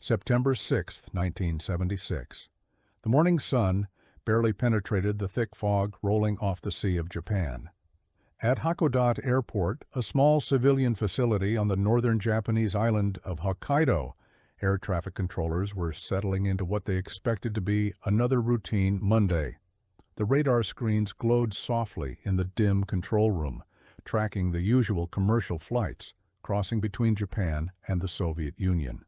September 6, 1976. The morning sun barely penetrated the thick fog rolling off the Sea of Japan. At Hakodate Airport, a small civilian facility on the northern Japanese island of Hokkaido, air traffic controllers were settling into what they expected to be another routine Monday. The radar screens glowed softly in the dim control room, tracking the usual commercial flights crossing between Japan and the Soviet Union.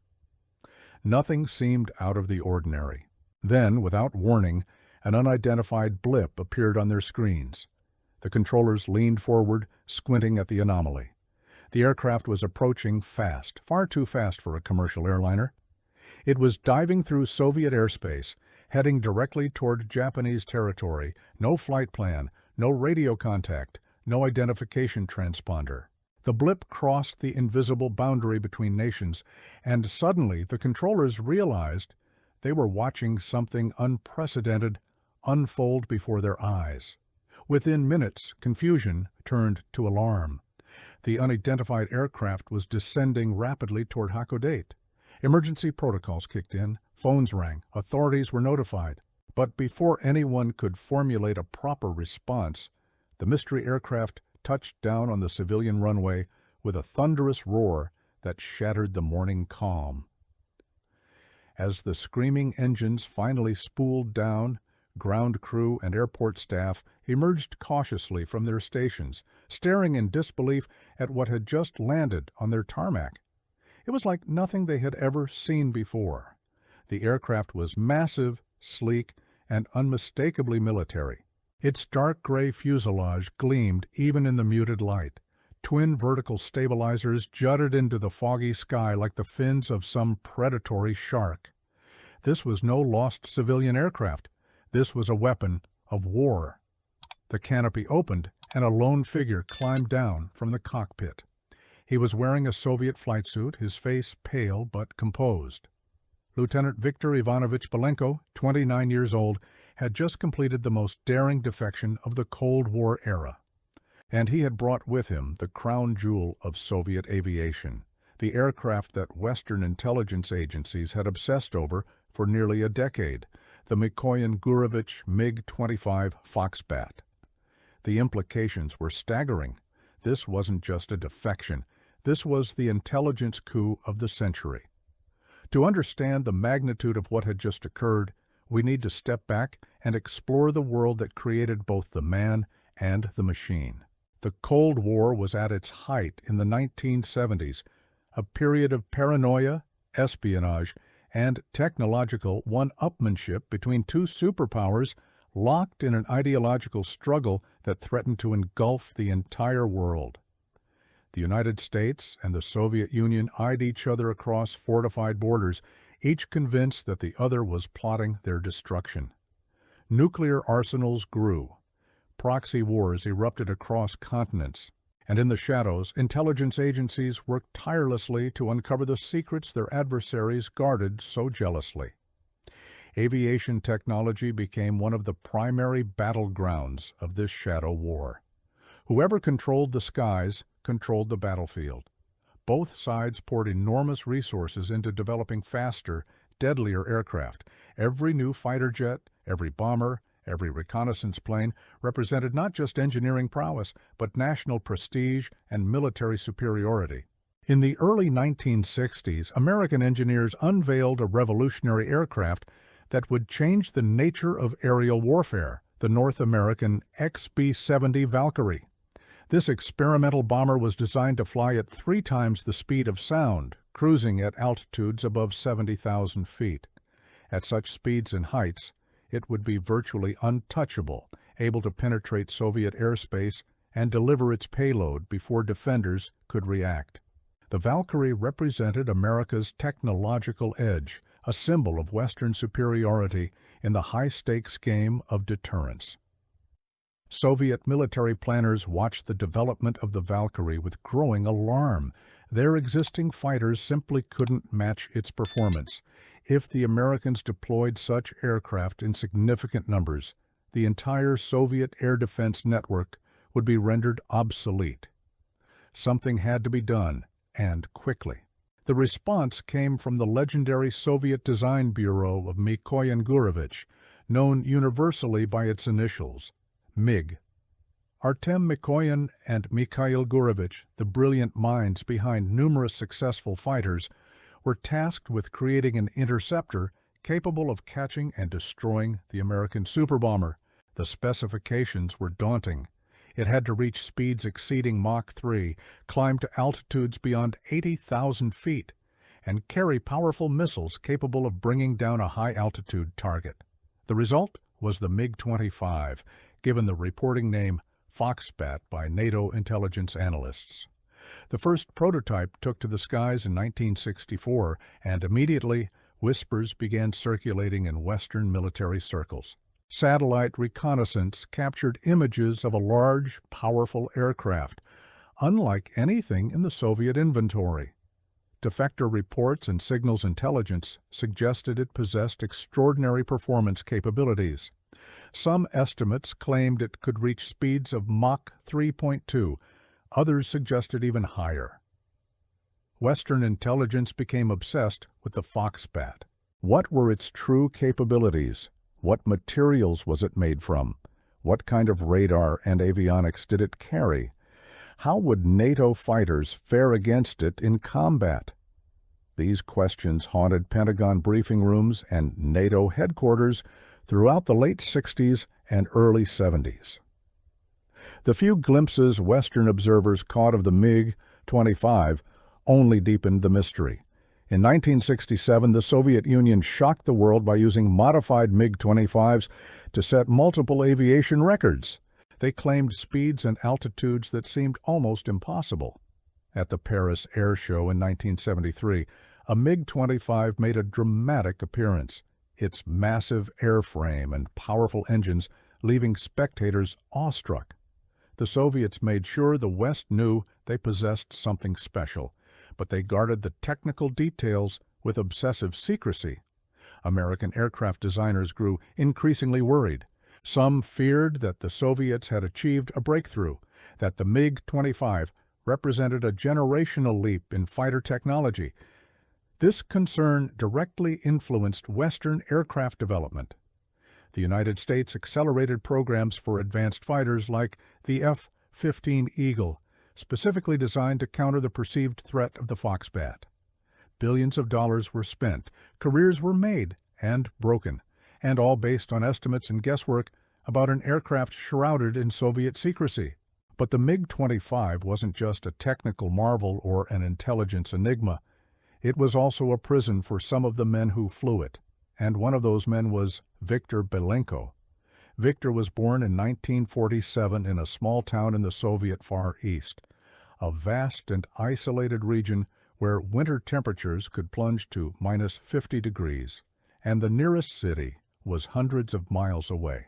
Nothing seemed out of the ordinary. Then, without warning, an unidentified blip appeared on their screens. The controllers leaned forward, squinting at the anomaly. The aircraft was approaching fast, far too fast for a commercial airliner. It was diving through Soviet airspace, heading directly toward Japanese territory. No flight plan, no radio contact, no identification transponder. The blip crossed the invisible boundary between nations, and suddenly the controllers realized they were watching something unprecedented unfold before their eyes. Within minutes, confusion turned to alarm. The unidentified aircraft was descending rapidly toward Hakodate. Emergency protocols kicked in, phones rang, authorities were notified. But before anyone could formulate a proper response, the mystery aircraft touched down on the civilian runway with a thunderous roar that shattered the morning calm. As the screaming engines finally spooled down, ground crew and airport staff emerged cautiously from their stations, staring in disbelief at what had just landed on their tarmac. It was like nothing they had ever seen before. The aircraft was massive, sleek, and unmistakably military. Its dark gray fuselage gleamed even in the muted light. Twin vertical stabilizers jutted into the foggy sky like the fins of some predatory shark. This was no lost civilian aircraft. This was a weapon of war. The canopy opened, and a lone figure climbed down from the cockpit. He was wearing a Soviet flight suit, his face pale but composed. Lieutenant Viktor Ivanovich Belenko, 29 years old, had just completed the most daring defection of the Cold War era. And he had brought with him the crown jewel of Soviet aviation, the aircraft that Western intelligence agencies had obsessed over for nearly a decade, the Mikoyan-Gurevich MiG-25 Foxbat. The implications were staggering. This wasn't just a defection. This was the intelligence coup of the century. To understand the magnitude of what had just occurred, we need to step back and explore the world that created both the man and the machine. The Cold War was at its height in the 1970s, a period of paranoia, espionage, and technological one-upmanship between two superpowers locked in an ideological struggle that threatened to engulf the entire world. The United States and the Soviet Union eyed each other across fortified borders, each convinced that the other was plotting their destruction. Nuclear arsenals grew. Proxy wars erupted across continents, and in the shadows, intelligence agencies worked tirelessly to uncover the secrets their adversaries guarded so jealously. Aviation technology became one of the primary battlegrounds of this shadow war. Whoever controlled the skies controlled the battlefield. Both sides poured enormous resources into developing faster, deadlier aircraft. Every new fighter jet, every bomber, every reconnaissance plane represented not just engineering prowess, but national prestige and military superiority. In the early 1960s, American engineers unveiled a revolutionary aircraft that would change the nature of aerial warfare, the North American XB-70 Valkyrie. This experimental bomber was designed to fly at 3 times the speed of sound, cruising at altitudes above 70,000 feet. At such speeds and heights, it would be virtually untouchable, able to penetrate Soviet airspace and deliver its payload before defenders could react. The Valkyrie represented America's technological edge, a symbol of Western superiority in the high-stakes game of deterrence. Soviet military planners watched the development of the Valkyrie with growing alarm. Their existing fighters simply couldn't match its performance. If the Americans deployed such aircraft in significant numbers, the entire Soviet air defense network would be rendered obsolete. Something had to be done, and quickly. The response came from the legendary Soviet design bureau of Mikoyan-Gurevich, known universally by its initials, MiG. Artem Mikoyan and Mikhail Gurevich, the brilliant minds behind numerous successful fighters, were tasked with creating an interceptor capable of catching and destroying the American superbomber. The specifications were daunting. It had to reach speeds exceeding Mach 3, climb to altitudes beyond 80,000 feet, and carry powerful missiles capable of bringing down a high-altitude target. The result was the MiG-25, given the reporting name Foxbat by NATO intelligence analysts. The first prototype took to the skies in 1964, and immediately whispers began circulating in Western military circles. Satellite reconnaissance captured images of a large, powerful aircraft, unlike anything in the Soviet inventory. Defector reports and signals intelligence suggested it possessed extraordinary performance capabilities. Some estimates claimed it could reach speeds of Mach 3.2, others suggested even higher. Western intelligence became obsessed with the Foxbat. What were its true capabilities? What materials was it made from? What kind of radar and avionics did it carry? How would NATO fighters fare against it in combat? These questions haunted Pentagon briefing rooms and NATO headquarters throughout the late 60s and early 70s. The few glimpses Western observers caught of the MiG-25 only deepened the mystery. In 1967, the Soviet Union shocked the world by using modified MiG-25s to set multiple aviation records. They claimed speeds and altitudes that seemed almost impossible. At the Paris Air Show in 1973, a MiG-25 made a dramatic appearance, its massive airframe and powerful engines leaving spectators awestruck. The Soviets made sure the West knew they possessed something special, but they guarded the technical details with obsessive secrecy. American aircraft designers grew increasingly worried. Some feared that the Soviets had achieved a breakthrough, that the MiG-25 represented a generational leap in fighter technology. This concern directly influenced Western aircraft development. The United States accelerated programs for advanced fighters like the F-15 Eagle, specifically designed to counter the perceived threat of the Foxbat. Billions of dollars were spent, careers were made and broken, and all based on estimates and guesswork about an aircraft shrouded in Soviet secrecy. But the MiG-25 wasn't just a technical marvel or an intelligence enigma. It was also a prison for some of the men who flew it, and one of those men was Viktor Belenko. Viktor was born in 1947 in a small town in the Soviet Far East, a vast and isolated region where winter temperatures could plunge to minus 50 degrees, and the nearest city was hundreds of miles away.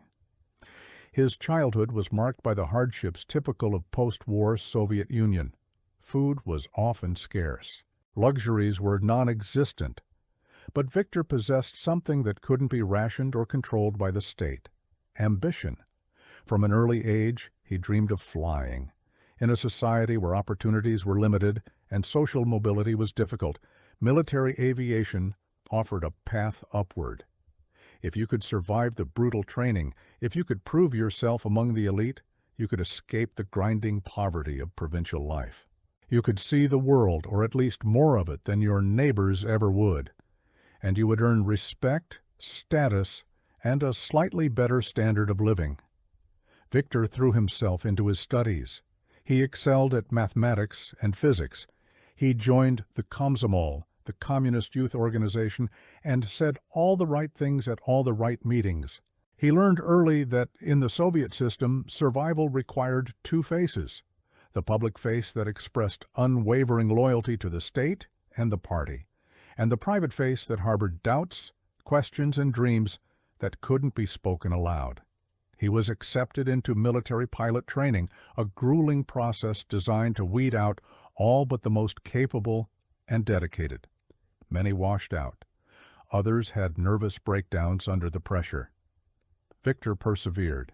His childhood was marked by the hardships typical of post-war Soviet Union. Food was often scarce. Luxuries were non-existent. But Viktor possessed something that couldn't be rationed or controlled by the state: ambition. From an early age, he dreamed of flying. In a society where opportunities were limited and social mobility was difficult, military aviation offered a path upward. If you could survive the brutal training, if you could prove yourself among the elite, you could escape the grinding poverty of provincial life. You could see the world, or at least more of it than your neighbors ever would, and you would earn respect, status, and a slightly better standard of living. Viktor threw himself into his studies. He excelled at mathematics and physics. He joined the Komsomol, the communist youth organization, and said all the right things at all the right meetings. He learned early that in the Soviet system, survival required two faces: the public face that expressed unwavering loyalty to the state and the party, and the private face that harbored doubts, questions, and dreams that couldn't be spoken aloud. He was accepted into military pilot training, a grueling process designed to weed out all but the most capable and dedicated. Many washed out. Others had nervous breakdowns under the pressure. Viktor persevered.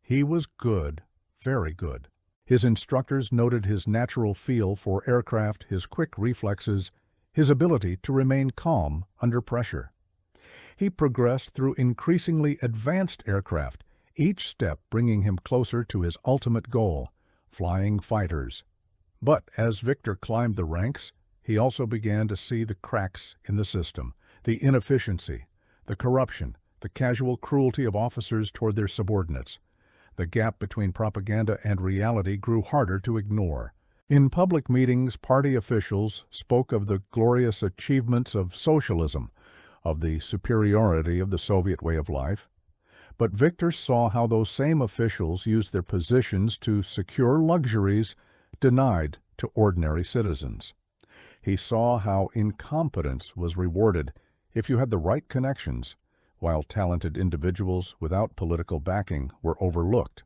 He was good, very good. His instructors noted his natural feel for aircraft, his quick reflexes, his ability to remain calm under pressure. He progressed through increasingly advanced aircraft, each step bringing him closer to his ultimate goal, flying fighters. But as Victor climbed the ranks, he also began to see the cracks in the system, the inefficiency, the corruption, the casual cruelty of officers toward their subordinates. The gap between propaganda and reality grew harder to ignore. In public meetings, party officials spoke of the glorious achievements of socialism, of the superiority of the Soviet way of life. But Victor saw how those same officials used their positions to secure luxuries denied to ordinary citizens. He saw how incompetence was rewarded if you had the right connections, while talented individuals without political backing were overlooked.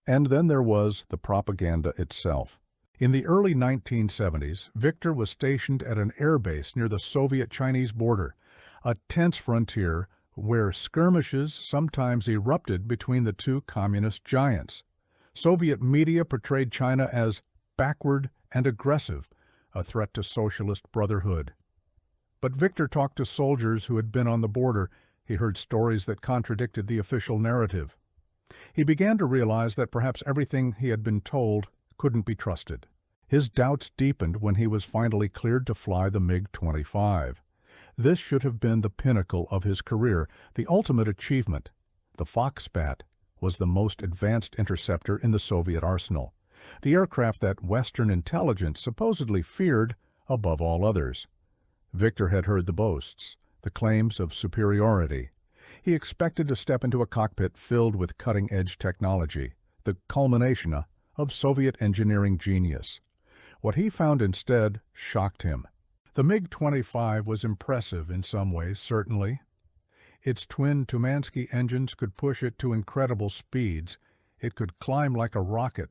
And then there was the propaganda itself. In the early 1970s, Victor was stationed at an airbase near the Soviet-Chinese border, a tense frontier where skirmishes sometimes erupted between the two communist giants. Soviet media portrayed China as backward and aggressive, a threat to socialist brotherhood. But Victor talked to soldiers who had been on the border. He heard stories that contradicted the official narrative. He began to realize that perhaps everything he had been told couldn't be trusted. His doubts deepened when he was finally cleared to fly the MiG-25. This should have been the pinnacle of his career, the ultimate achievement. The Foxbat was the most advanced interceptor in the Soviet arsenal, the aircraft that Western intelligence supposedly feared above all others. Victor had heard the boasts, the claims of superiority. He expected to step into a cockpit filled with cutting-edge technology, the culmination of Soviet engineering genius. What he found instead shocked him. The MiG-25 was impressive in some ways, certainly. Its twin Tumansky engines could push it to incredible speeds. It could climb like a rocket.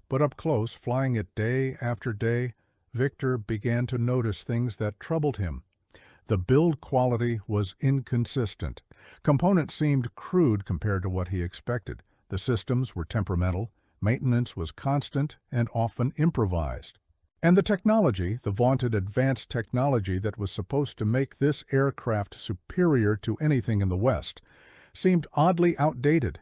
But up close, flying it day after day, Victor began to notice things that troubled him. The build quality was inconsistent. Components seemed crude compared to what he expected. The systems were temperamental. Maintenance was constant and often improvised. And the technology, the vaunted advanced technology that was supposed to make this aircraft superior to anything in the West, seemed oddly outdated.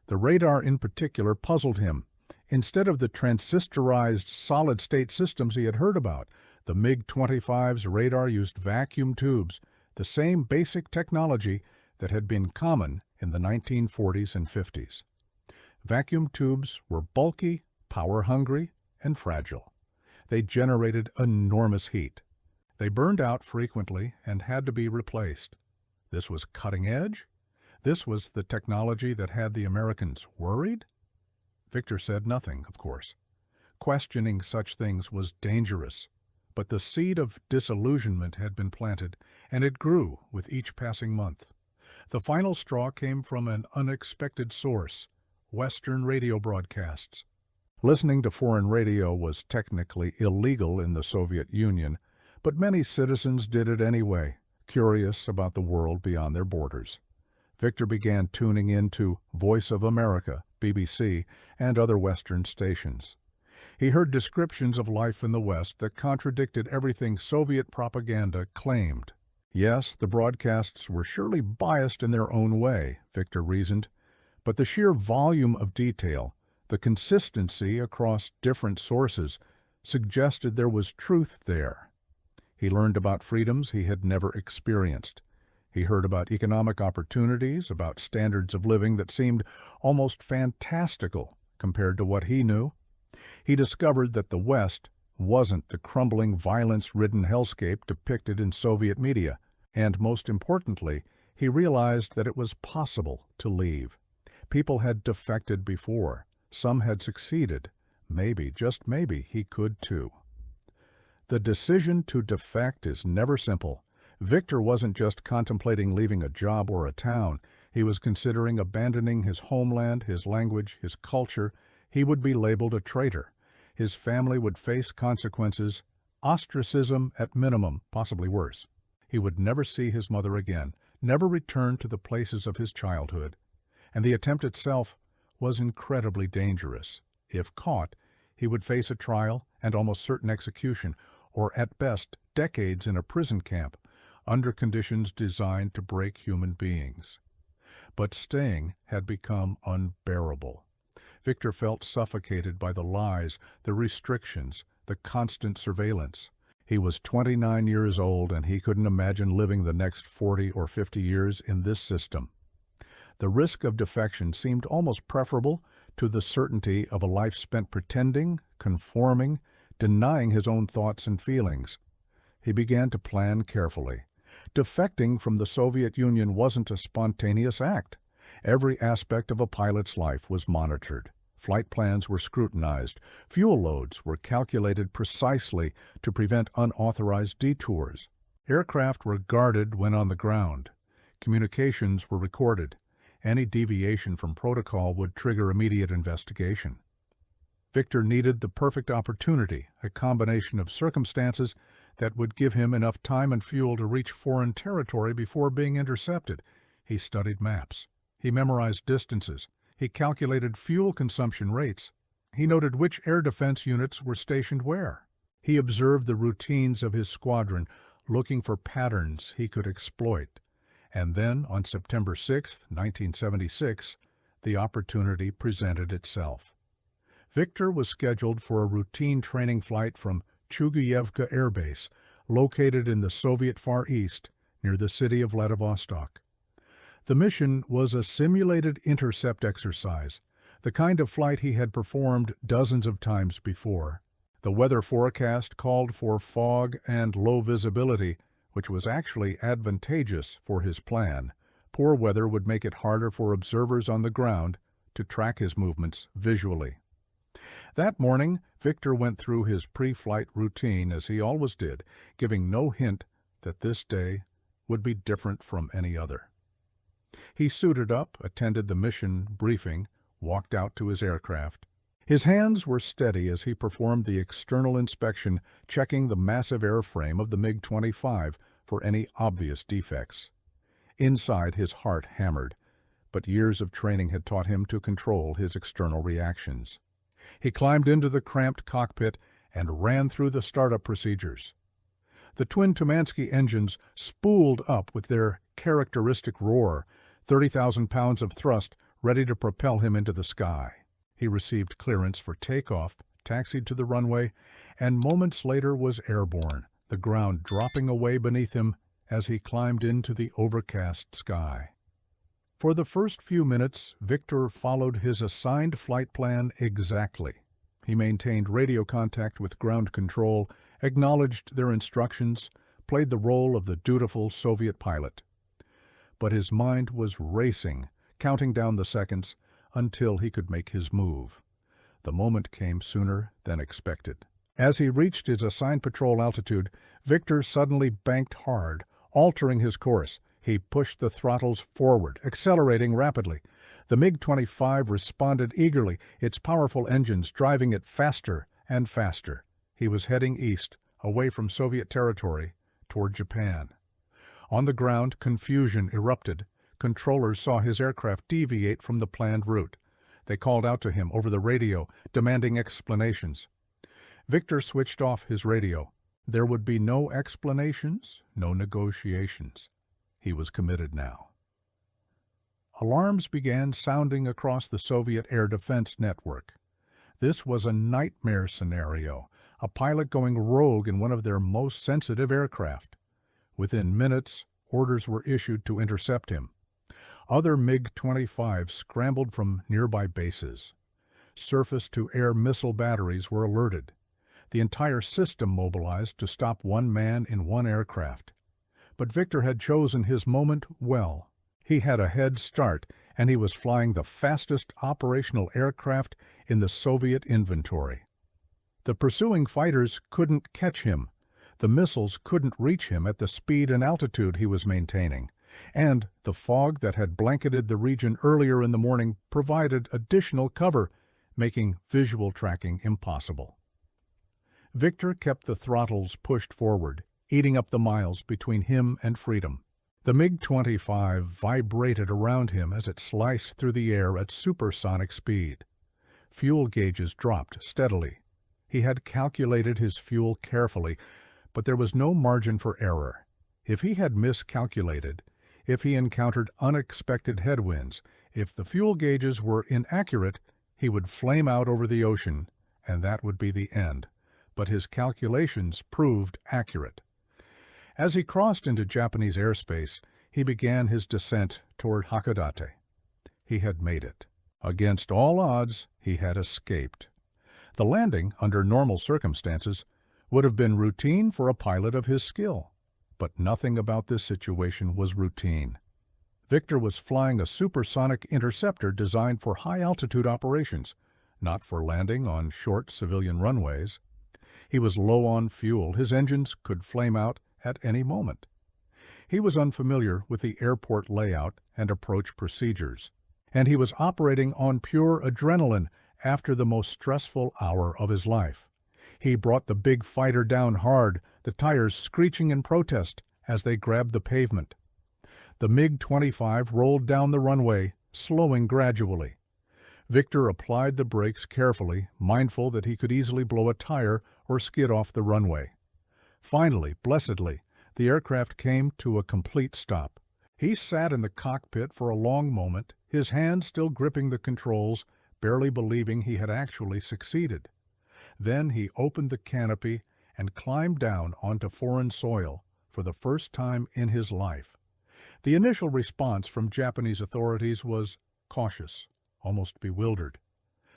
The radar in particular puzzled him. Instead of the transistorized solid-state systems he had heard about, the MiG-25's radar used vacuum tubes, the same basic technology that had been common in the 1940s and 50s. Vacuum tubes were bulky, power-hungry, and fragile. They generated enormous heat. They burned out frequently and had to be replaced. This was cutting edge? This was the technology that had the Americans worried? Victor said nothing, of course. Questioning such things was dangerous. But the seed of disillusionment had been planted, and it grew with each passing month. The final straw came from an unexpected source: Western radio broadcasts. Listening to foreign radio was technically illegal in the Soviet Union, but many citizens did it anyway, curious about the world beyond their borders. Victor began tuning in to Voice of America, BBC, and other Western stations. He heard descriptions of life in the West that contradicted everything Soviet propaganda claimed. Yes, the broadcasts were surely biased in their own way, Victor reasoned, but the sheer volume of detail, the consistency across different sources, suggested there was truth there. He learned about freedoms he had never experienced. He heard about economic opportunities, about standards of living that seemed almost fantastical compared to what he knew. He discovered that the West wasn't the crumbling, violence-ridden hellscape depicted in Soviet media, and most importantly, he realized that it was possible to leave. People had defected before. Some had succeeded. Maybe, just maybe, he could too. The decision to defect is never simple. Victor wasn't just contemplating leaving a job or a town. He was considering abandoning his homeland, his language, his culture. He would be labeled a traitor. His family would face consequences, ostracism at minimum, possibly worse. He would never see his mother again, never return to the places of his childhood. And the attempt itself was incredibly dangerous. If caught, he would face a trial and almost certain execution, or at best, decades in a prison camp, under conditions designed to break human beings. But staying had become unbearable. Victor felt suffocated by the lies, the restrictions, the constant surveillance. He was 29 years old, and he couldn't imagine living the next 40 or 50 years in this system. The risk of defection seemed almost preferable to the certainty of a life spent pretending, conforming, denying his own thoughts and feelings. He began to plan carefully. Defecting from the Soviet Union wasn't a spontaneous act. Every aspect of a pilot's life was monitored. Flight plans were scrutinized. Fuel loads were calculated precisely to prevent unauthorized detours. Aircraft were guarded when on the ground. Communications were recorded. Any deviation from protocol would trigger immediate investigation. Victor needed the perfect opportunity, a combination of circumstances that would give him enough time and fuel to reach foreign territory before being intercepted. He studied maps. He memorized distances. He calculated fuel consumption rates. He noted which air defense units were stationed where. He observed the routines of his squadron, looking for patterns he could exploit. And then, on September 6, 1976, the opportunity presented itself. Victor was scheduled for a routine training flight from Chuguyevka Air Base, located in the Soviet Far East, near the city of Vladivostok. The mission was a simulated intercept exercise, the kind of flight he had performed dozens of times before. The weather forecast called for fog and low visibility, which was actually advantageous for his plan. Poor weather would make it harder for observers on the ground to track his movements visually. That morning, Victor went through his pre-flight routine as he always did, giving no hint that this day would be different from any other. He suited up, attended the mission briefing, walked out to his aircraft. His hands were steady as he performed the external inspection, checking the massive airframe of the MiG-25 for any obvious defects. Inside, his heart hammered, but years of training had taught him to control his external reactions. He climbed into the cramped cockpit and ran through the startup procedures. The twin Tumansky engines spooled up with their characteristic roar, 30,000 pounds of thrust ready to propel him into the sky. He received clearance for takeoff, taxied to the runway, and moments later was airborne, the ground dropping away beneath him as he climbed into the overcast sky. For the first few minutes, Victor followed his assigned flight plan exactly. He maintained radio contact with ground control, acknowledged their instructions, played the role of the dutiful Soviet pilot. But his mind was racing, counting down the seconds until he could make his move. The moment came sooner than expected. As he reached his assigned patrol altitude, Victor suddenly banked hard, altering his course. He pushed the throttles forward, accelerating rapidly. The MiG-25 responded eagerly, its powerful engines driving it faster and faster. He was heading east, away from Soviet territory, toward Japan. On the ground, confusion erupted. Controllers saw his aircraft deviate from the planned route. They called out to him over the radio, demanding explanations. Victor switched off his radio. There would be no explanations, no negotiations. He was committed now. Alarms began sounding across the Soviet air defense network. This was a nightmare scenario, a pilot going rogue in one of their most sensitive aircraft. Within minutes, orders were issued to intercept him. Other MiG-25s scrambled from nearby bases. Surface-to-air missile batteries were alerted. The entire system mobilized to stop one man in one aircraft. But Victor had chosen his moment well. He had a head start, and he was flying the fastest operational aircraft in the Soviet inventory. The pursuing fighters couldn't catch him. The missiles couldn't reach him at the speed and altitude he was maintaining, and the fog that had blanketed the region earlier in the morning provided additional cover, making visual tracking impossible. Victor kept the throttles pushed forward, eating up the miles between him and freedom. The MiG-25 vibrated around him as it sliced through the air at supersonic speed. Fuel gauges dropped steadily. He had calculated his fuel carefully, But there was no margin for error. If he had miscalculated, if he encountered unexpected headwinds, if the fuel gauges were inaccurate, he would flame out over the ocean, and that would be the end. But his calculations proved accurate. As he crossed into Japanese airspace, he began his descent toward Hakodate. He had made it. Against all odds, he had escaped. The landing, under normal circumstances, would have been routine for a pilot of his skill. But nothing about this situation was routine. Victor was flying a supersonic interceptor designed for high-altitude operations, not for landing on short civilian runways. He was low on fuel. His engines could flame out at any moment. He was unfamiliar with the airport layout and approach procedures, and he was operating on pure adrenaline after the most stressful hour of his life. He brought the big fighter down hard, the tires screeching in protest as they grabbed the pavement. The MiG-25 rolled down the runway, slowing gradually. Victor applied the brakes carefully, mindful that he could easily blow a tire or skid off the runway. Finally, blessedly, the aircraft came to a complete stop. He sat in the cockpit for a long moment, his hands still gripping the controls, barely believing he had actually succeeded. Then he opened the canopy and climbed down onto foreign soil for the first time in his life. The initial response from Japanese authorities was cautious, almost bewildered.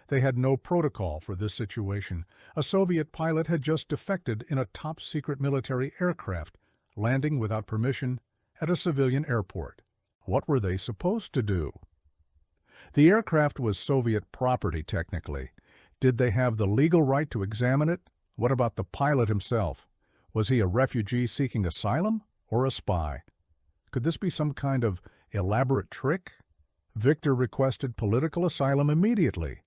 They had no protocol for this situation. A Soviet pilot had just defected in a top-secret military aircraft, landing without permission at a civilian airport. What were they supposed to do? The aircraft was Soviet property, technically. Did they have the legal right to examine it? What about the pilot himself? Was he a refugee seeking asylum or a spy? Could this be some kind of elaborate trick? Victor requested political asylum immediately.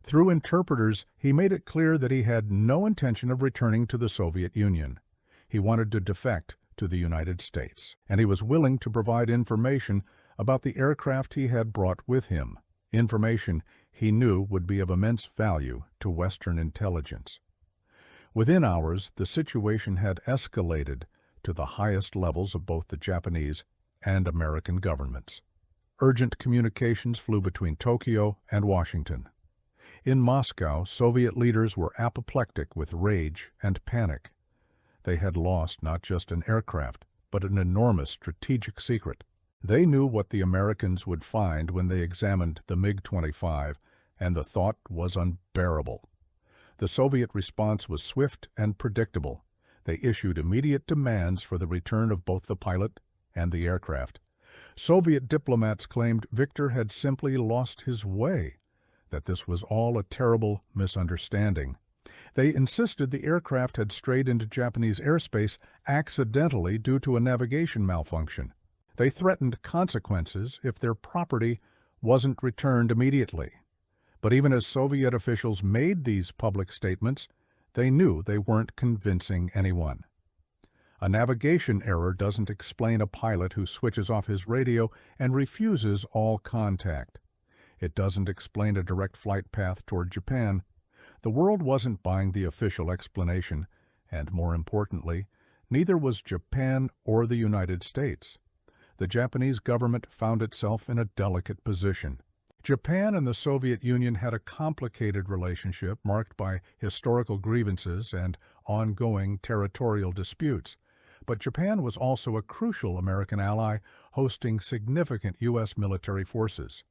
Through interpreters, he made it clear that he had no intention of returning to the Soviet Union. He wanted to defect to the United States, and he was willing to provide information about the aircraft he had brought with him, information he knew would be of immense value to Western intelligence. Within hours, the situation had escalated to the highest levels of both the Japanese and American governments. Urgent communications flew between Tokyo and Washington. In Moscow, Soviet leaders were apoplectic with rage and panic. They had lost not just an aircraft, but an enormous strategic secret. They knew what the Americans would find when they examined the MiG-25, and the thought was unbearable. The Soviet response was swift and predictable. They issued immediate demands for the return of both the pilot and the aircraft. Soviet diplomats claimed Victor had simply lost his way, that this was all a terrible misunderstanding. They insisted the aircraft had strayed into Japanese airspace accidentally due to a navigation malfunction. They threatened consequences if their property wasn't returned immediately. But even as Soviet officials made these public statements, they knew they weren't convincing anyone. A navigation error doesn't explain a pilot who switches off his radio and refuses all contact. It doesn't explain a direct flight path toward Japan. The world wasn't buying the official explanation, and more importantly, neither was Japan or the United States. The Japanese government found itself in a delicate position. Japan and the Soviet Union had a complicated relationship marked by historical grievances and ongoing territorial disputes. But Japan was also a crucial American ally, hosting significant U.S. military forces.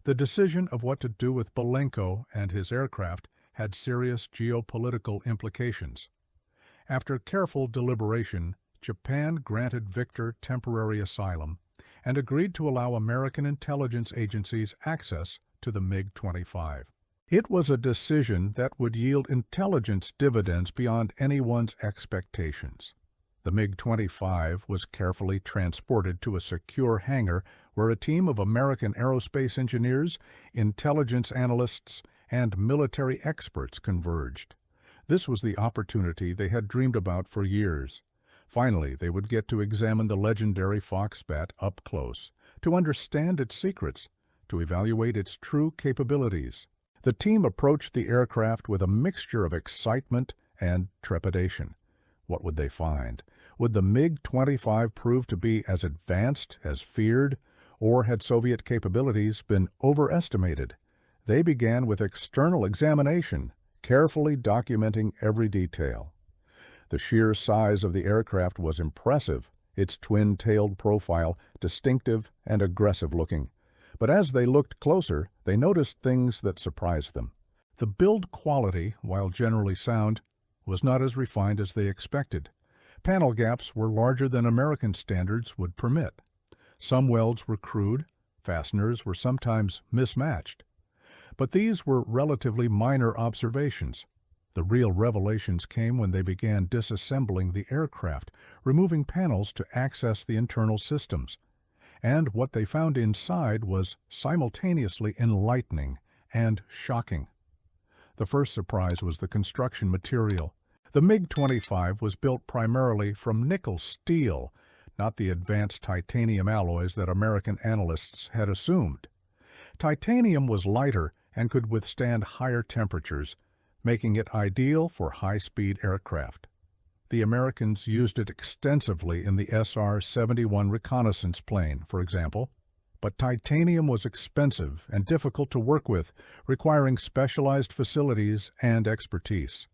The decision of what to do with Belenko and his aircraft had serious geopolitical implications. After careful deliberation, Japan granted Victor temporary asylum and agreed to allow American intelligence agencies access to the MiG-25. It was a decision that would yield intelligence dividends beyond anyone's expectations. The MiG-25 was carefully transported to a secure hangar where a team of American aerospace engineers, intelligence analysts, and military experts converged. This was the opportunity they had dreamed about for years. Finally, they would get to examine the legendary Foxbat up close, to understand its secrets, to evaluate its true capabilities. The team approached the aircraft with a mixture of excitement and trepidation. What would they find? Would the MiG-25 prove to be as advanced as feared, or had Soviet capabilities been overestimated? They began with external examination, carefully documenting every detail. The sheer size of the aircraft was impressive, its twin-tailed profile distinctive and aggressive-looking. But as they looked closer, they noticed things that surprised them. The build quality, while generally sound, was not as refined as they expected. Panel gaps were larger than American standards would permit. Some welds were crude, fasteners were sometimes mismatched. But these were relatively minor observations. The real revelations came when they began disassembling the aircraft, removing panels to access the internal systems. And what they found inside was simultaneously enlightening and shocking. The first surprise was the construction material. The MiG-25 was built primarily from nickel steel, not the advanced titanium alloys that American analysts had assumed. Titanium was lighter and could withstand higher temperatures, making it ideal for high-speed aircraft. The Americans used it extensively in the SR-71 reconnaissance plane, for example. But titanium was expensive and difficult to work with, requiring specialized facilities and expertise.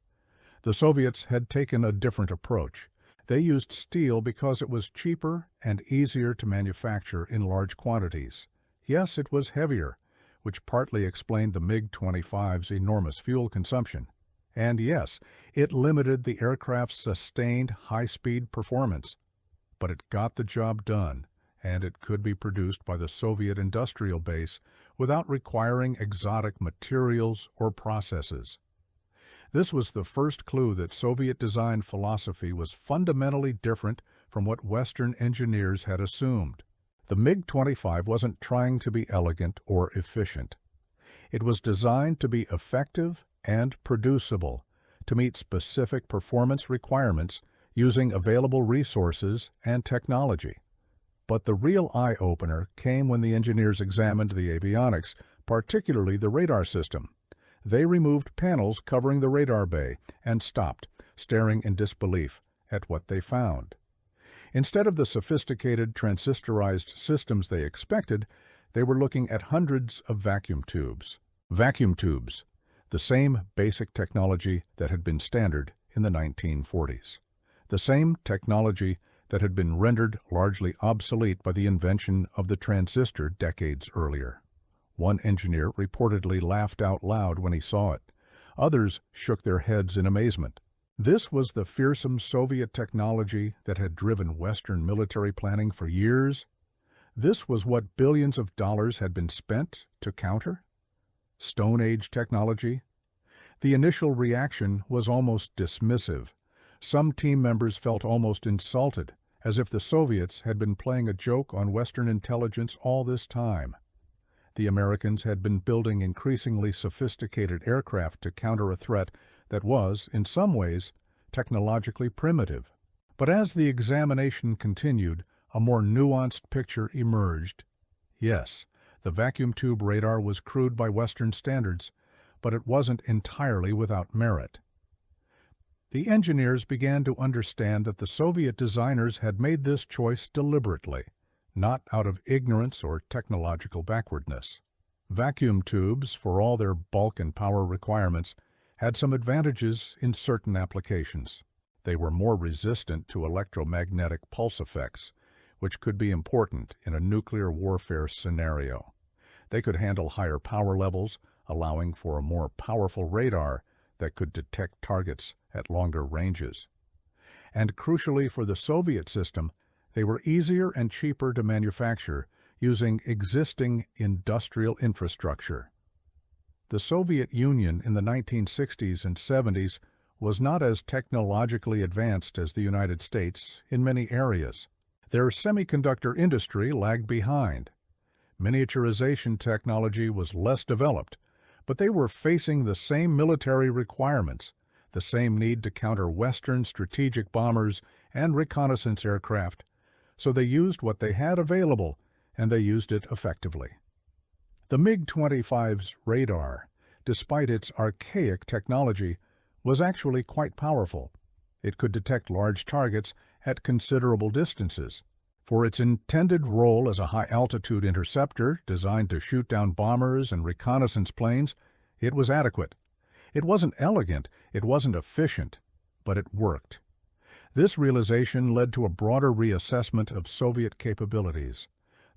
The Soviets had taken a different approach. They used steel because it was cheaper and easier to manufacture in large quantities. Yes, it was heavier, which partly explained the MiG-25's enormous fuel consumption. And yes, it limited the aircraft's sustained high-speed performance. But it got the job done, and it could be produced by the Soviet industrial base without requiring exotic materials or processes. This was the first clue that Soviet design philosophy was fundamentally different from what Western engineers had assumed. The MiG-25 wasn't trying to be elegant or efficient. It was designed to be effective and producible, to meet specific performance requirements using available resources and technology. But the real eye-opener came when the engineers examined the avionics, particularly the radar system. They removed panels covering the radar bay and stopped, staring in disbelief at what they found. Instead of the sophisticated transistorized systems they expected, they were looking at hundreds of vacuum tubes. Vacuum tubes, the same basic technology that had been standard in the 1940s. The same technology that had been rendered largely obsolete by the invention of the transistor decades earlier. One engineer reportedly laughed out loud when he saw it. Others shook their heads in amazement. This was the fearsome Soviet technology that had driven Western military planning for years. This was what billions of dollars had been spent to counter. Stone Age technology. The initial reaction was almost dismissive. Some team members felt almost insulted, as if the Soviets had been playing a joke on Western intelligence all this time. The Americans had been building increasingly sophisticated aircraft to counter a threat that was, in some ways, technologically primitive. But as the examination continued, a more nuanced picture emerged. Yes, the vacuum tube radar was crude by Western standards, but it wasn't entirely without merit. The engineers began to understand that the Soviet designers had made this choice deliberately, not out of ignorance or technological backwardness. Vacuum tubes, for all their bulk and power requirements, had some advantages in certain applications. They were more resistant to electromagnetic pulse effects, which could be important in a nuclear warfare scenario. They could handle higher power levels, allowing for a more powerful radar that could detect targets at longer ranges. And crucially for the Soviet system, they were easier and cheaper to manufacture using existing industrial infrastructure. The Soviet Union in the 1960s and 70s was not as technologically advanced as the United States in many areas. Their semiconductor industry lagged behind. Miniaturization technology was less developed, but they were facing the same military requirements, the same need to counter Western strategic bombers and reconnaissance aircraft, so they used what they had available, and they used it effectively. The MiG-25's radar, despite its archaic technology, was actually quite powerful. It could detect large targets at considerable distances. For its intended role as a high-altitude interceptor designed to shoot down bombers and reconnaissance planes, it was adequate. It wasn't elegant, it wasn't efficient, but it worked. This realization led to a broader reassessment of Soviet capabilities.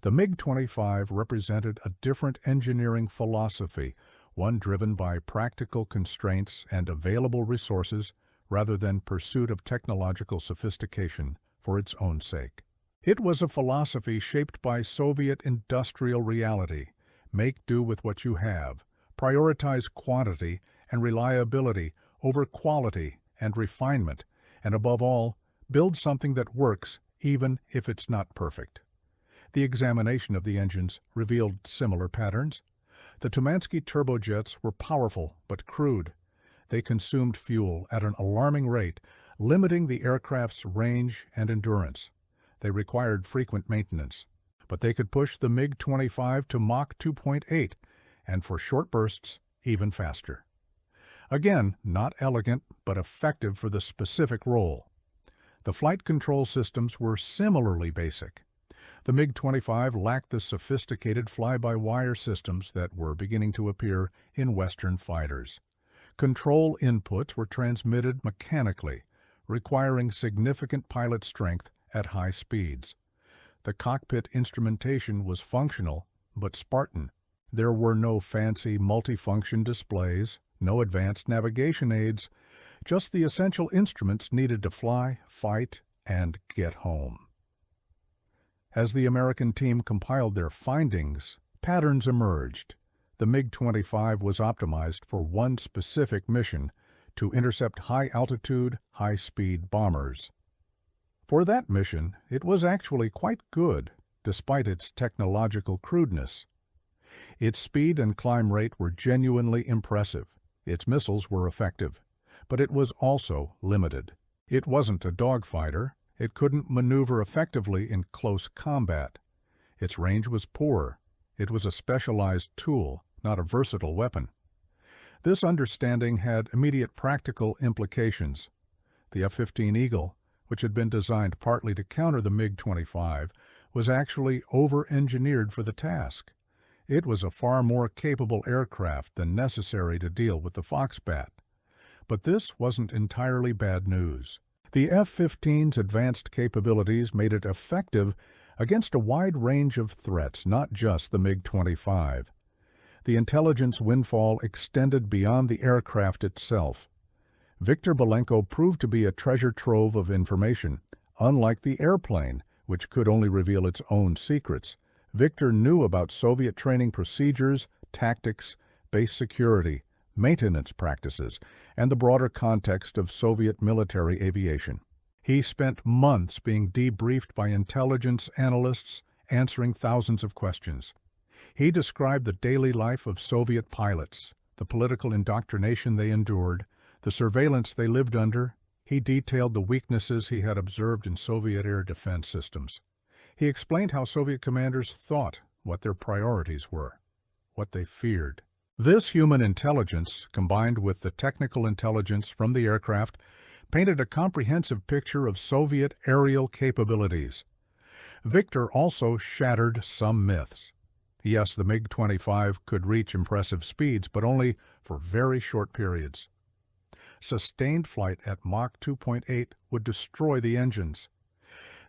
The MiG-25 represented a different engineering philosophy, one driven by practical constraints and available resources rather than pursuit of technological sophistication for its own sake. It was a philosophy shaped by Soviet industrial reality. Make do with what you have. Prioritize quantity and reliability over quality and refinement, and above all, build something that works even if it's not perfect. The examination of the engines revealed similar patterns. The Tumansky turbojets were powerful but crude. They consumed fuel at an alarming rate, limiting the aircraft's range and endurance. They required frequent maintenance, but they could push the MiG-25 to Mach 2.8, and for short bursts, even faster. Again, not elegant, but effective for the specific role. The flight control systems were similarly basic. The MiG-25 lacked the sophisticated fly-by-wire systems that were beginning to appear in Western fighters. Control inputs were transmitted mechanically, requiring significant pilot strength at high speeds. The cockpit instrumentation was functional, but Spartan. There were no fancy multifunction displays, no advanced navigation aids, just the essential instruments needed to fly, fight, and get home. As the American team compiled their findings, patterns emerged. The MiG-25 was optimized for one specific mission, to intercept high-altitude, high-speed bombers. For that mission, it was actually quite good, despite its technological crudeness. Its speed and climb rate were genuinely impressive. Its missiles were effective, but it was also limited. It wasn't a dogfighter. It couldn't maneuver effectively in close combat. Its range was poor. It was a specialized tool, not a versatile weapon. This understanding had immediate practical implications. The F-15 Eagle, which had been designed partly to counter the MiG-25, was actually over-engineered for the task. It was a far more capable aircraft than necessary to deal with the Foxbat. But this wasn't entirely bad news. The F-15's advanced capabilities made it effective against a wide range of threats, not just the MiG-25. The intelligence windfall extended beyond the aircraft itself. Viktor Belenko proved to be a treasure trove of information. Unlike the airplane, which could only reveal its own secrets, Viktor knew about Soviet training procedures, tactics, base security, maintenance practices, and the broader context of Soviet military aviation. He spent months being debriefed by intelligence analysts, answering thousands of questions. He described the daily life of Soviet pilots, the political indoctrination they endured, the surveillance they lived under. He detailed the weaknesses he had observed in Soviet air defense systems. He explained how Soviet commanders thought, what their priorities were, what they feared. This human intelligence, combined with the technical intelligence from the aircraft, painted a comprehensive picture of Soviet aerial capabilities. Viktor also shattered some myths. Yes, the MiG-25 could reach impressive speeds, but only for very short periods. Sustained flight at Mach 2.8 would destroy the engines.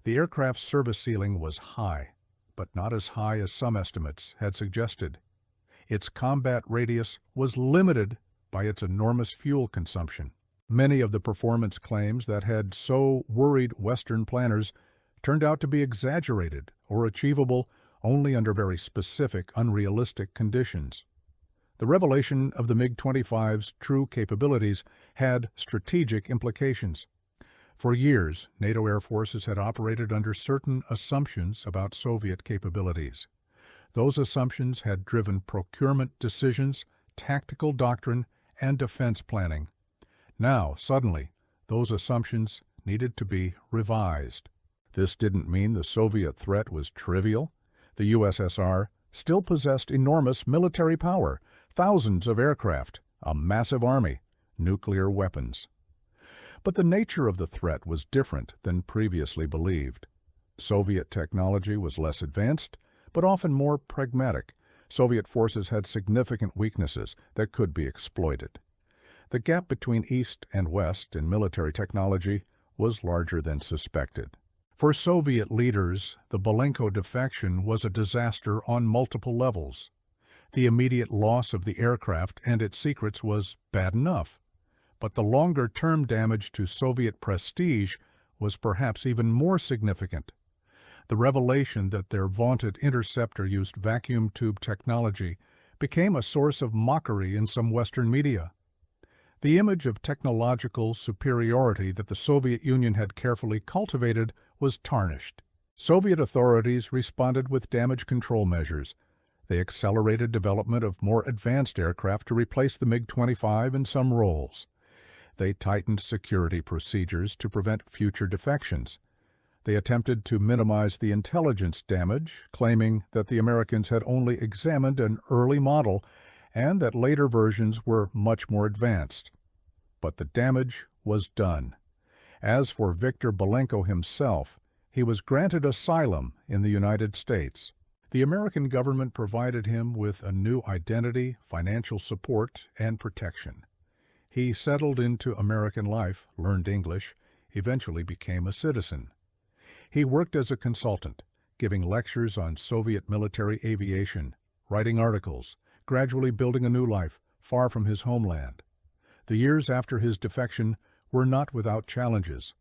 The aircraft's service ceiling was high, but not as high as some estimates had suggested. Its combat radius was limited by its enormous fuel consumption. Many of the performance claims that had so worried Western planners turned out to be exaggerated or achievable only under very specific, unrealistic conditions. The revelation of the MiG-25's true capabilities had strategic implications. For years, NATO air forces had operated under certain assumptions about Soviet capabilities. Those assumptions had driven procurement decisions, tactical doctrine, and defense planning. Now, suddenly, those assumptions needed to be revised. This didn't mean the Soviet threat was trivial. The USSR still possessed enormous military power, thousands of aircraft, a massive army, nuclear weapons. But the nature of the threat was different than previously believed. Soviet technology was less advanced, but often more pragmatic. Soviet forces had significant weaknesses that could be exploited. The gap between East and West in military technology was larger than suspected. For Soviet leaders, the Belenko defection was a disaster on multiple levels. The immediate loss of the aircraft and its secrets was bad enough, but the longer-term damage to Soviet prestige was perhaps even more significant. The revelation that their vaunted interceptor used vacuum tube technology became a source of mockery in some Western media. The image of technological superiority that the Soviet Union had carefully cultivated was tarnished. Soviet authorities responded with damage control measures. They accelerated development of more advanced aircraft to replace the MiG-25 in some roles. They tightened security procedures to prevent future defections. They attempted to minimize the intelligence damage, claiming that the Americans had only examined an early model and that later versions were much more advanced. But the damage was done. As for Viktor Belenko himself, he was granted asylum in the United States. The American government provided him with a new identity, financial support, and protection. He settled into American life, learned English, eventually became a citizen. He worked as a consultant, giving lectures on Soviet military aviation, writing articles, gradually building a new life far from his homeland. The years after his defection were not without challenges.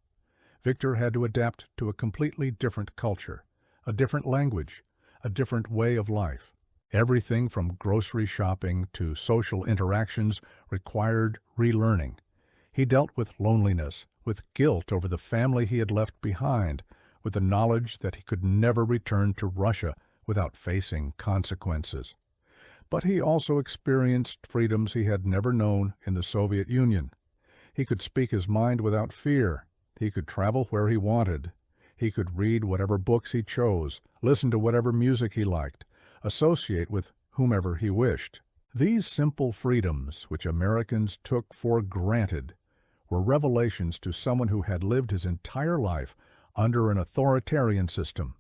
Viktor had to adapt to a completely different culture, a different language, a different way of life. Everything from grocery shopping to social interactions required relearning. He dealt with loneliness, with guilt over the family he had left behind, with the knowledge that he could never return to Russia without facing consequences. But he also experienced freedoms he had never known in the Soviet Union. He could speak his mind without fear. He could travel where he wanted. He could read whatever books he chose, listen to whatever music he liked, associate with whomever he wished. These simple freedoms, which Americans took for granted, were revelations to someone who had lived his entire life under an authoritarian system.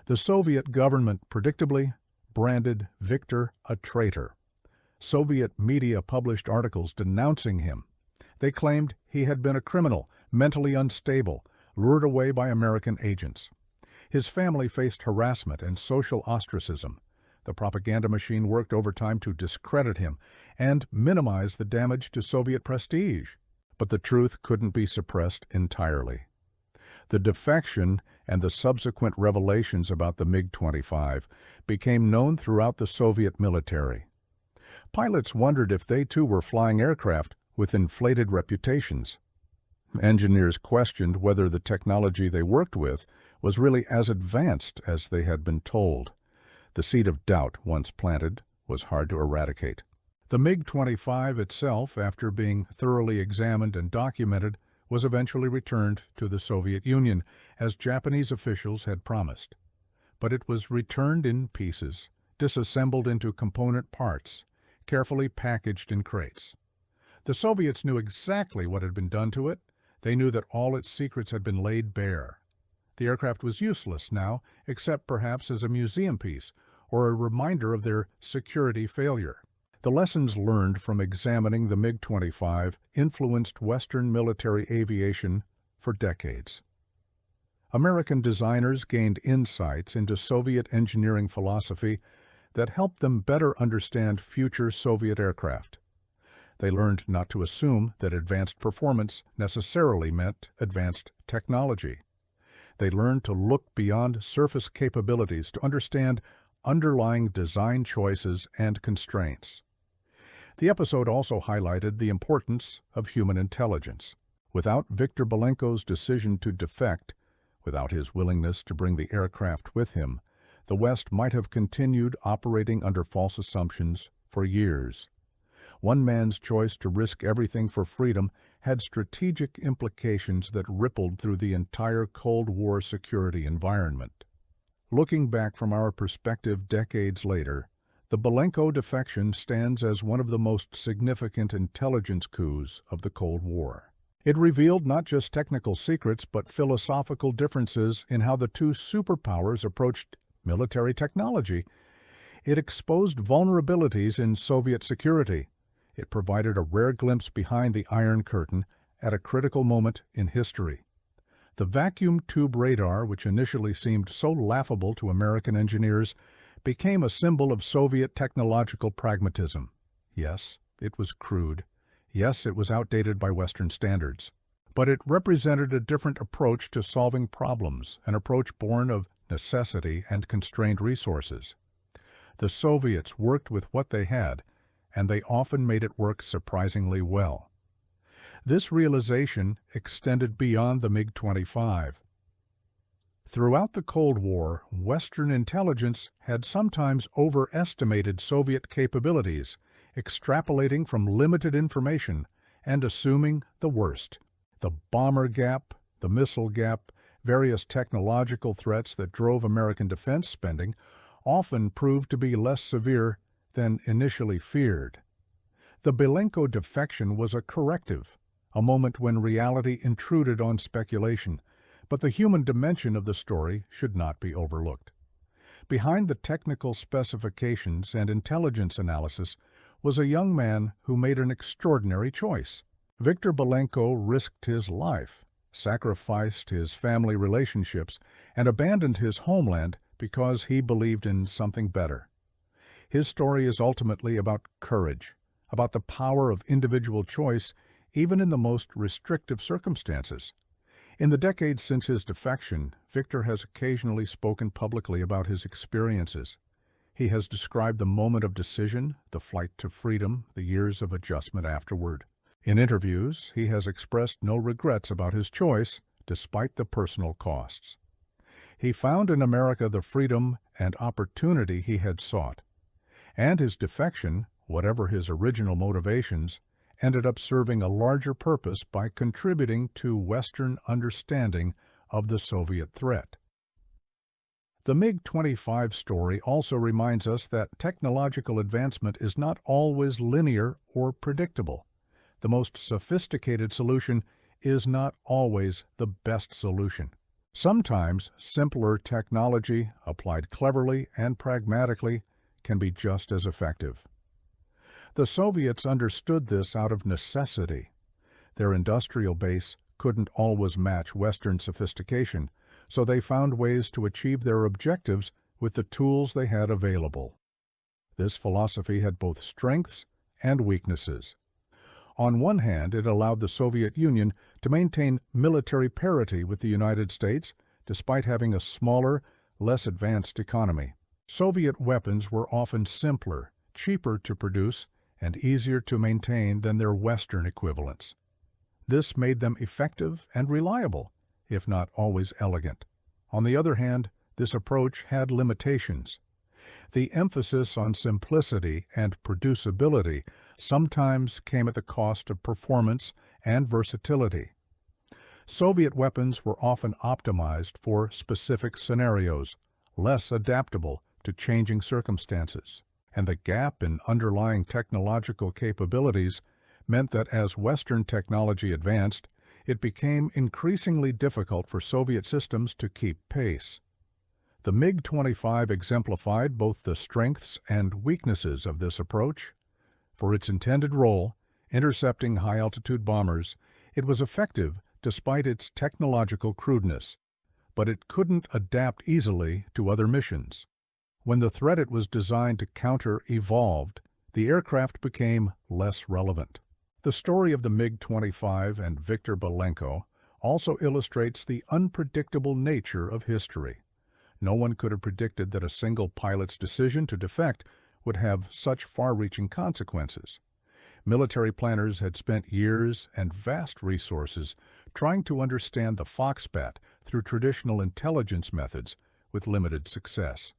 The Soviet government predictably branded Viktor a traitor. Soviet media published articles denouncing him. They claimed he had been a criminal, mentally unstable, lured away by American agents. His family faced harassment and social ostracism. The propaganda machine worked overtime to discredit him and minimize the damage to Soviet prestige. But the truth couldn't be suppressed entirely. The defection and the subsequent revelations about the MiG-25 became known throughout the Soviet military. Pilots wondered if they too were flying aircraft with inflated reputations. Engineers questioned whether the technology they worked with was really as advanced as they had been told. The seed of doubt, once planted, was hard to eradicate. The MiG-25 itself, after being thoroughly examined and documented, was eventually returned to the Soviet Union, as Japanese officials had promised. But it was returned in pieces, disassembled into component parts, carefully packaged in crates. The Soviets knew exactly what had been done to it. They knew that all its secrets had been laid bare. The aircraft was useless now, except perhaps as a museum piece or a reminder of their security failure. The lessons learned from examining the MiG-25 influenced Western military aviation for decades. American designers gained insights into Soviet engineering philosophy that helped them better understand future Soviet aircraft. They learned not to assume that advanced performance necessarily meant advanced technology. They learned to look beyond surface capabilities to understand underlying design choices and constraints. The episode also highlighted the importance of human intelligence. Without Viktor Belenko's decision to defect, without his willingness to bring the aircraft with him, the West might have continued operating under false assumptions for years. One man's choice to risk everything for freedom had strategic implications that rippled through the entire Cold War security environment. Looking back from our perspective decades later, the Belenko defection stands as one of the most significant intelligence coups of the Cold War. It revealed not just technical secrets but philosophical differences in how the two superpowers approached military technology. It exposed vulnerabilities in Soviet security. It provided a rare glimpse behind the Iron Curtain at a critical moment in history. The vacuum tube radar, which initially seemed so laughable to American engineers, became a symbol of Soviet technological pragmatism. Yes, it was crude. Yes, it was outdated by Western standards. But it represented a different approach to solving problems, an approach born of necessity and constrained resources. The Soviets worked with what they had, and they often made it work surprisingly well. This realization extended beyond the MiG-25. Throughout the Cold War, Western intelligence had sometimes overestimated Soviet capabilities, extrapolating from limited information and assuming the worst. The bomber gap, the missile gap, various technological threats that drove American defense spending often proved to be less severe than initially feared. The Belenko defection was a corrective, a moment when reality intruded on speculation, but the human dimension of the story should not be overlooked. Behind the technical specifications and intelligence analysis was a young man who made an extraordinary choice. Viktor Belenko risked his life, sacrificed his family relationships, and abandoned his homeland because he believed in something better. His story is ultimately about courage, about the power of individual choice even in the most restrictive circumstances. In the decades since his defection, Viktor has occasionally spoken publicly about his experiences. He has described the moment of decision, the flight to freedom, the years of adjustment afterward. In interviews, he has expressed no regrets about his choice, despite the personal costs. He found in America the freedom and opportunity he had sought, and his defection, whatever his original motivations, ended up serving a larger purpose by contributing to Western understanding of the Soviet threat. The MiG-25 story also reminds us that technological advancement is not always linear or predictable. The most sophisticated solution is not always the best solution. Sometimes simpler technology, applied cleverly and pragmatically, can be just as effective. The Soviets understood this out of necessity. Their industrial base couldn't always match Western sophistication, so they found ways to achieve their objectives with the tools they had available. This philosophy had both strengths and weaknesses. On one hand, it allowed the Soviet Union to maintain military parity with the United States, despite having a smaller, less advanced economy. Soviet weapons were often simpler, cheaper to produce, and easier to maintain than their Western equivalents. This made them effective and reliable, if not always elegant. On the other hand, this approach had limitations. The emphasis on simplicity and producibility sometimes came at the cost of performance and versatility. Soviet weapons were often optimized for specific scenarios, less adaptable to changing circumstances, and the gap in underlying technological capabilities meant that as Western technology advanced, it became increasingly difficult for Soviet systems to keep pace. The MiG-25 exemplified both the strengths and weaknesses of this approach. For its intended role, intercepting high-altitude bombers, it was effective despite its technological crudeness, but it couldn't adapt easily to other missions. When the threat it was designed to counter evolved, the aircraft became less relevant. The story of the MiG-25 and Viktor Belenko also illustrates the unpredictable nature of history. No one could have predicted that a single pilot's decision to defect would have such far-reaching consequences. Military planners had spent years and vast resources trying to understand the foxbat through traditional intelligence methods with limited success.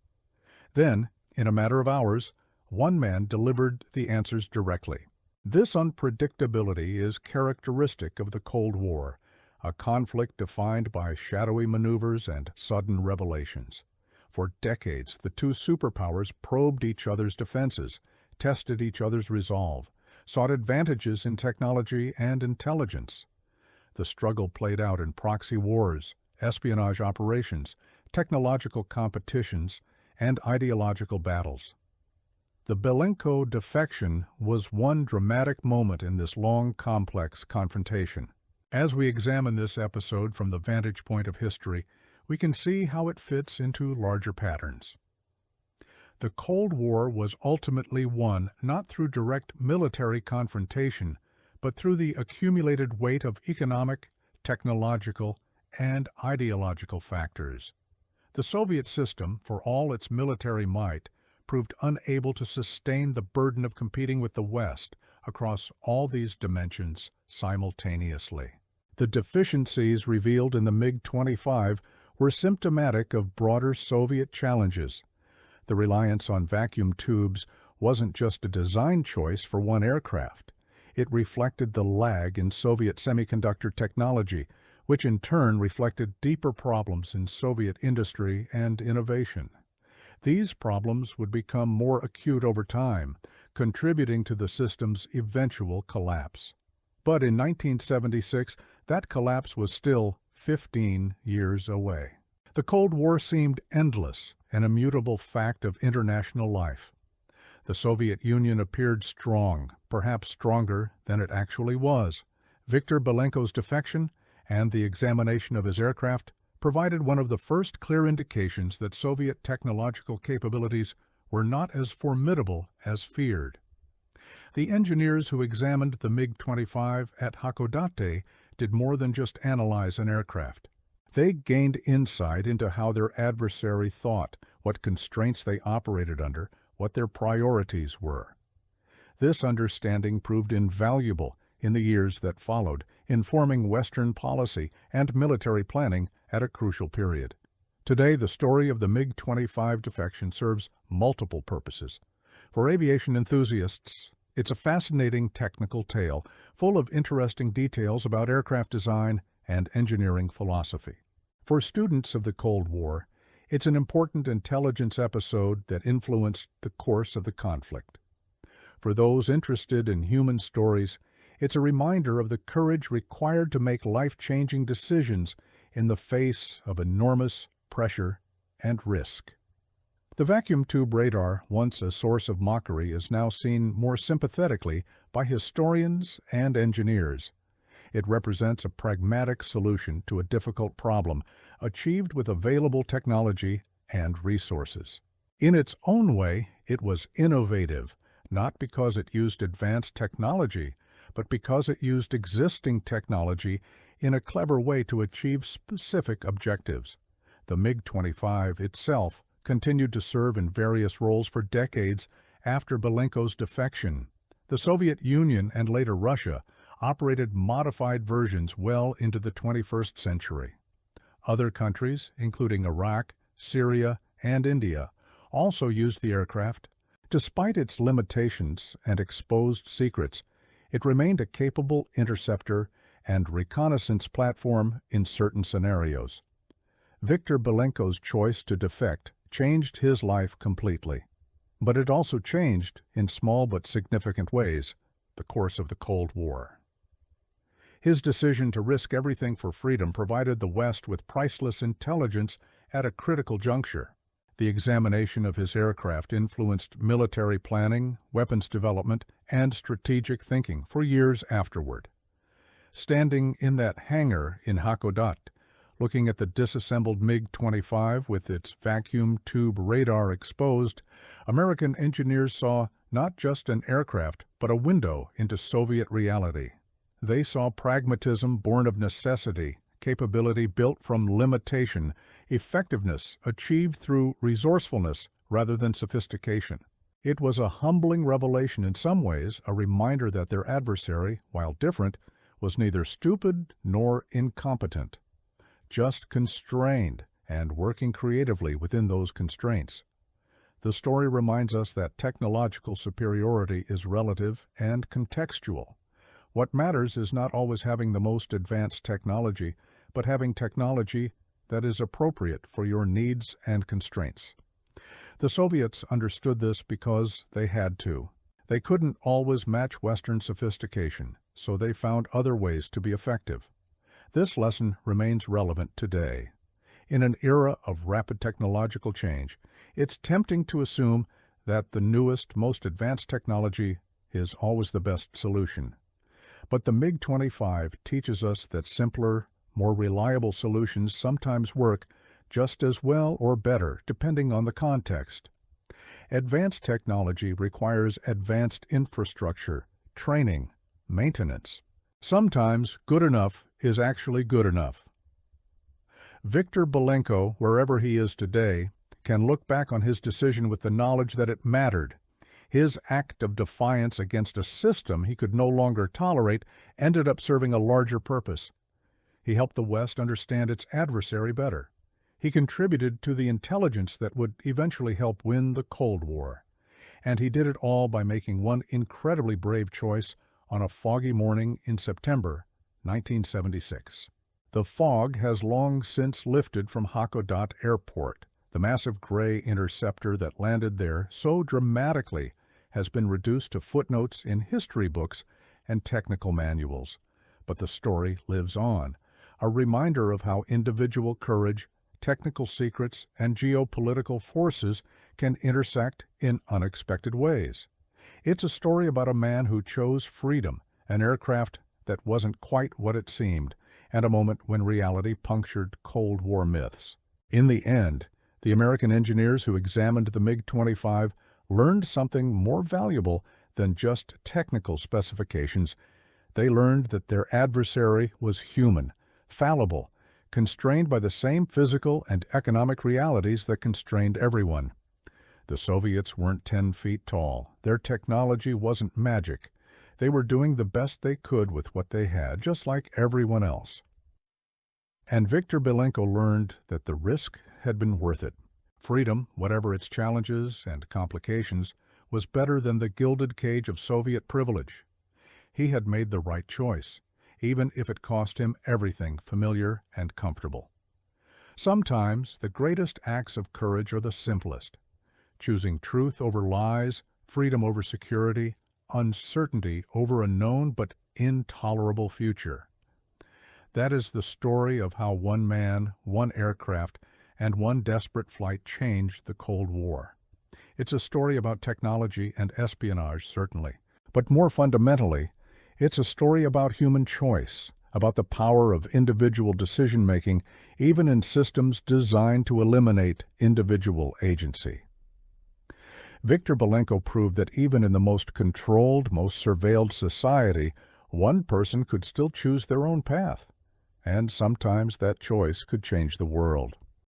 Then, in a matter of hours, one man delivered the answers directly. This unpredictability is characteristic of the Cold War, a conflict defined by shadowy maneuvers and sudden revelations. For decades, the two superpowers probed each other's defenses, tested each other's resolve, sought advantages in technology and intelligence. The struggle played out in proxy wars, espionage operations, technological competitions, and ideological battles. The Belenko defection was one dramatic moment in this long, complex confrontation. As we examine this episode from the vantage point of history, we can see how it fits into larger patterns. The Cold War was ultimately won not through direct military confrontation, but through the accumulated weight of economic, technological, and ideological factors. The Soviet system, for all its military might, proved unable to sustain the burden of competing with the West across all these dimensions simultaneously. The deficiencies revealed in the MiG-25 were symptomatic of broader Soviet challenges. The reliance on vacuum tubes wasn't just a design choice for one aircraft. It reflected the lag in Soviet semiconductor technology, which in turn reflected deeper problems in Soviet industry and innovation. These problems would become more acute over time, contributing to the system's eventual collapse. But in 1976, that collapse was still 15 years away. The Cold War seemed endless, an immutable fact of international life. The Soviet Union appeared strong, perhaps stronger than it actually was. Viktor Belenko's defection and the examination of his aircraft provided one of the first clear indications that Soviet technological capabilities were not as formidable as feared. The engineers who examined the MiG-25 at Hakodate did more than just analyze an aircraft. They gained insight into how their adversary thought, what constraints they operated under, what their priorities were. This understanding proved invaluable in the years that followed, informing Western policy and military planning at a crucial period. Today, the story of the MiG-25 defection serves multiple purposes. For aviation enthusiasts, it's a fascinating technical tale, full of interesting details about aircraft design and engineering philosophy. For students of the Cold War, it's an important intelligence episode that influenced the course of the conflict. For those interested in human stories, it's a reminder of the courage required to make life-changing decisions in the face of enormous pressure and risk. The vacuum tube radar, once a source of mockery, is now seen more sympathetically by historians and engineers. It represents a pragmatic solution to a difficult problem, achieved with available technology and resources. In its own way, it was innovative, not because it used advanced technology, but because it used existing technology in a clever way to achieve specific objectives. The MiG-25 itself continued to serve in various roles for decades after Belenko's defection. The Soviet Union and later Russia operated modified versions well into the 21st century. Other countries, including Iraq, Syria, and India, also used the aircraft. Despite its limitations and exposed secrets, it remained a capable interceptor and reconnaissance platform in certain scenarios. Viktor Belenko's choice to defect changed his life completely. But it also changed, in small but significant ways, the course of the Cold War. His decision to risk everything for freedom provided the West with priceless intelligence at a critical juncture. The examination of his aircraft influenced military planning, weapons development, and strategic thinking for years afterward. Standing in that hangar in Hakodate, looking at the disassembled MiG-25 with its vacuum tube radar exposed, American engineers saw not just an aircraft, but a window into Soviet reality. They saw pragmatism born of necessity, capability built from limitation, effectiveness achieved through resourcefulness rather than sophistication. It was a humbling revelation in some ways, a reminder that their adversary, while different, was neither stupid nor incompetent, just constrained and working creatively within those constraints. The story reminds us that technological superiority is relative and contextual. What matters is not always having the most advanced technology, but having technology that is appropriate for your needs and constraints. The Soviets understood this because they had to. They couldn't always match Western sophistication, so they found other ways to be effective. This lesson remains relevant today. In an era of rapid technological change, it's tempting to assume that the newest, most advanced technology is always the best solution. But the MiG-25 teaches us that simpler, more reliable solutions sometimes work just as well or better, depending on the context. Advanced technology requires advanced infrastructure, training, maintenance. Sometimes good enough is actually good enough. Viktor Belenko, wherever he is today, can look back on his decision with the knowledge that it mattered. His act of defiance against a system he could no longer tolerate ended up serving a larger purpose. He helped the West understand its adversary better. He contributed to the intelligence that would eventually help win the Cold War. And he did it all by making one incredibly brave choice on a foggy morning in September 1976. The fog has long since lifted from Hakodate Airport. The massive gray interceptor that landed there so dramatically has been reduced to footnotes in history books and technical manuals. But the story lives on, a reminder of how individual courage, technical secrets, and geopolitical forces can intersect in unexpected ways. It's a story about a man who chose freedom, an aircraft that wasn't quite what it seemed, and a moment when reality punctured Cold War myths. In the end, the American engineers who examined the MiG-25 learned something more valuable than just technical specifications. They learned that their adversary was human, fallible, constrained by the same physical and economic realities that constrained everyone. The Soviets weren't 10 feet tall. Their technology wasn't magic. They were doing the best they could with what they had, just like everyone else. And Viktor Belenko learned that the risk had been worth it. Freedom, whatever its challenges and complications, was better than the gilded cage of Soviet privilege. He had made the right choice, even if it cost him everything familiar and comfortable. Sometimes the greatest acts of courage are the simplest, choosing truth over lies, freedom over security, uncertainty over a known but intolerable future. That is the story of how one man, one aircraft, and one desperate flight changed the Cold War. It's a story about technology and espionage, certainly, but more fundamentally, it's a story about human choice, about the power of individual decision-making, even in systems designed to eliminate individual agency. Viktor Belenko proved that even in the most controlled, most surveilled society, one person could still choose their own path, and sometimes that choice could change the world.